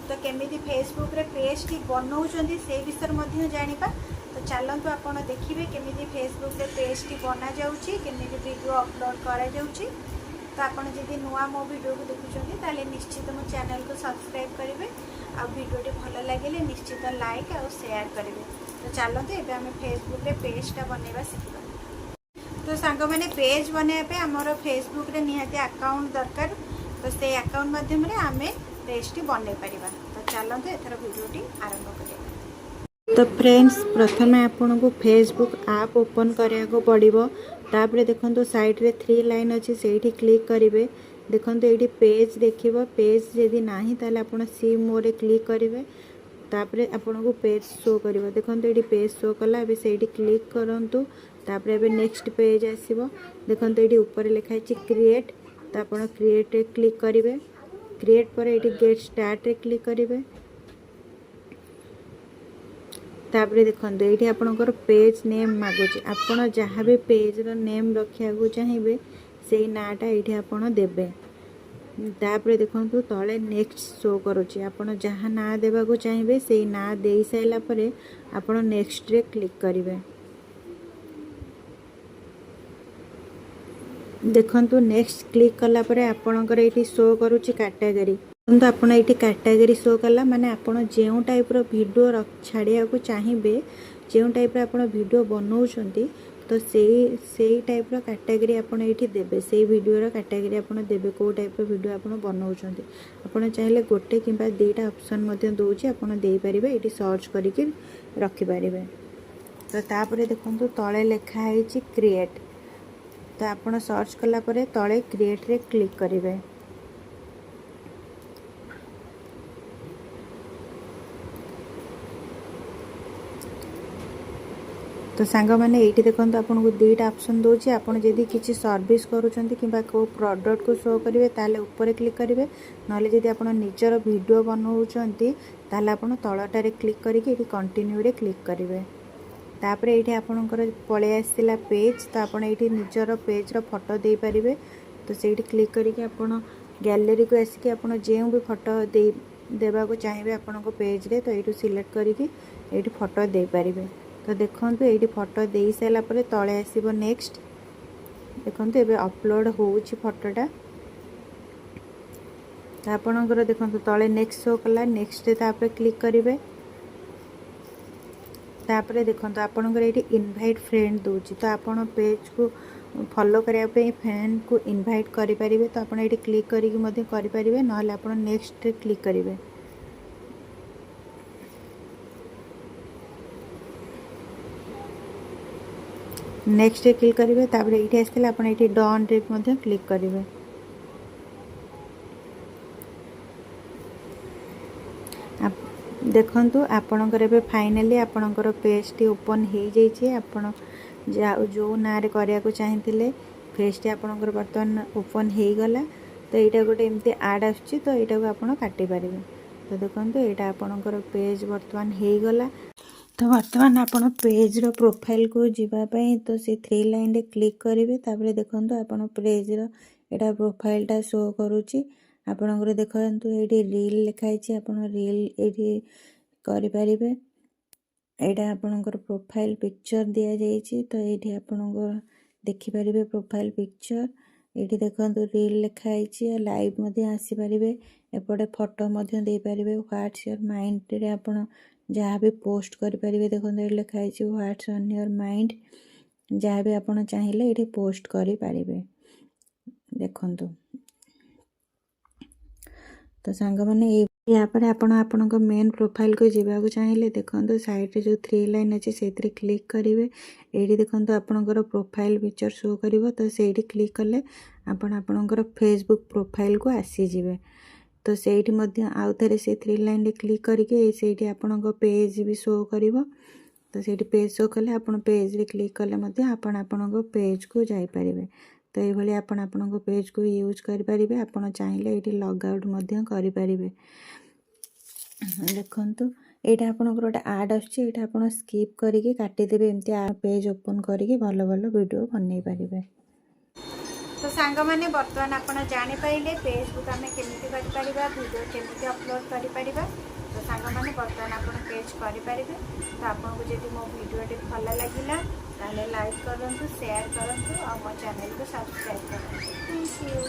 तो केमिति फेसबुक रे पेज टी बनाउछन्ती से विषय मध्ये जानिबा। तो चलतु आपण देखिए केमिति फेसबुक रे पेज टी बना जाउची, केमिति वीडियो अपलोड करा जाउची। तो आपण जदि नुआ मो वीडियो को देखुछन्ती ताले निश्चित मो चैनल को सब्सक्राइब करेंगे आ वीडियो टी भल लगे निश्चित लाइक और शेयर करेंगे। तो चलते एबे आम फेसबुक रे पेजटा बनैबा शिखिबा। तो सांग मैंने पेज बनैबा आमर फेसबुक रे निहाती अकाउंट दरकार। तो से अकाउंट माध्यम रे आमे पेजटी बनै परिबा। तो चलते एथर वीडियोटी आरंभ करिया। तो फ्रेंड्स प्रथम आपन को फेसबुक ऐप ओपन करिया को पड़िबो। तापरे देखंतु साइड रे 3 लाइन अछि सेठी क्लिक करिवे। देखंतु एठी पेज देखिबो। पेज यदि नाही ताले आपण सी मोर रे क्लिक करिवे। तापरे आपण को पेज शो करिवो। देखंतु एठी पेज शो कला एबे सेठी क्लिक करंतु। तापरे एबे नेक्स्ट पेज आसीबो। देखंतु एठी ऊपर लिखा अछि क्रिएट। त आपण क्रिएट रे क्लिक करिवे। क्रिएट पर एठी गेट स्टार्ट रे क्लिक करिवे। तापरे देखंतु एठी आपनकर पेज नेम मागुची। आपण जहाँ भी पेज रो नेम रखिया को चाहिए सेही नाटा एठी आपण देबे। तापरे देखंतु तळे नेक्स्ट शो करूची। आपण जहाँ ना देबा को चाहिए सेही ना देई साइला परे आपण नेक्स्ट रे क्लिक करिवे। देखंतु नेक्स्ट क्लिक कला परे आपणकर एठी शो करूची कैटेगरी। तो आपण एठी कैटेगरी शो कला माने आपण जेउ टाइप रो वीडियो छाड़िया को चाहिए, जेउ टाइप रो आपण वीडियो बनाउछंती तो सेही टाइप रो कैटेगरी आपण एठी देबे। सेही वीडियो रो कैटेगरी आपण देबे को टाइप रो वीडियो आपण बनाउछंती। आपण चाहिले गोटे किबा दुईटा ऑप्शन मध्ये दोउची आपण देई परिबे। एठी सर्च करिके रखि परिबे। तो तापरे देखंतु तळे लेखा हैची क्रिएट। तो आपण सर्च कला परे तळे क्रिएट रे क्लिक करिवे। तो सांग मैंने ये देखो आपन को दुईटा ऑप्शन दूची। आपन जदि किसी सर्विस करूछंती किबा को प्रोडक्ट को शो करिवे ताले ऊपर क्लिक करिवे। नले जदि आपन निजर वीडियो बनाउछंती ताले आपन तळटारे क्लिक करिके एठी कंटिन्यू रे क्लिक करिवे। तापरे एठी आपनकर पळे आसिला पेज। तो आपन एठी निजर पेज रो फोटो दे परिवे। तो सेठी क्लिक करिके आपन गैलरी को आसिके आपन जेउ भी फोटो दे देबा को चाहिए आपन को पेज रे तो एठू सिलेक्ट करिके एठी फोटो दे परिवे। तो देखंतु एठी फोटो दे साइला परे तळे आसीबो नेक्स्ट। देखंतु एबे अपलोड होउची फोटोटा। त आपनकर देखंतु तळे नेक्स्ट शो कला। नेक्स्ट तापरे क्लिक करिवे। तापरे देखंतु आपनकर एठी इनवाइट फ्रेंड दोची। तो आपण पेज को फॉलो करिया पे फ्रेंड को इनवाइट करि परिबे। तो आपण एठी क्लिक करिके मध्ये करि परिबे। नहले आपण नेक्स्ट रे क्लिक करिवे। नेक्स्ट क्लिक करेंगे। तापरे ये आसला आप डन रे क्लिक करेंगे। देखंतु आपणकर फाइनली आपणकर पेज टी ओपन हो जाइए। आपण जो ना रे करिया को चाहिए पेज टी आपणकर बर्तमान ओपन हो गला। तो यहाँ गोटे एमती आड आसुची। तो यहाँ को आप काटि पारिबे। तो देखंतु यहाँ आपणकर पेज बर्तमान हो गला। तो बर्तमान आपण पेज रो प्रोफाइल को जीवाई तो से 3 लाइन रे क्लिक करेंगे। तापरे देखंतु आपण पेज रो एटा प्रोफाइलटा शो करूची। आपणकर देखंतु एठी रील लिखाई छी। आपण रील एठी करि परिबे। एटा आपणकर प्रोफाइल पिक्चर दिया जाई छी। तो एठी आपणकर देखि परिबे प्रोफाइल पिक्चर। एठी देखंतु रील लिखाई छी। लाइव मध्ये आसी परिबे। एपटे फोटो मध्ये दे परिबे। व्हाट्स योर माइंड रे आपण जहाँ भी पोस्ट करें। देखो ये लिखाई व्हाट्स ऑन योर माइंड। जहाँ भी आप चाहिए ये पोस्ट करें। देखो तो सांग मैंने यहाँ पर आपण मेन प्रोफाइल को जीवा चाहिए। देखो साइड जो 3 लाइन अच्छे से क्लिक करेंगे। ये देखो आपणकर प्रोफाइल पिक्चर शो कर। तो से क्लिक कले आपणकर फेसबुक प्रोफाइल को आसीजे। तो सेठी मध्य आउ थे से 3 लाइन रे क्लिक करके सेठी आपणको पेज भी शो करिवो। तो सेठी पेज शो कले आपण पेज रे क्लिक कले मध्य आपणको पेज को जाई परिबे। तो ये भली आपणको पेज को यूज करि परिबे। आपण चाहिए एठी लॉग आउट मध्य करि परिबे। देखंतु एटा आपणकर गोटे आड आछी। एटा आपण स्किप करिके काटि देबे। एमती पेज ओपन करिके भलो भलो वीडियो बनै परिबे। तो सांग मैंने बर्तमान आप जानी पाइले फेसबुक आम केमी कर वीडियो केमी अपलोड कर। करें। तो आपको जब मो भिडियोटी भल लगे ताले लाइक करूँ, शेयर करूँ और मो चैनल को सब्सक्राइब करूँ। Thank you.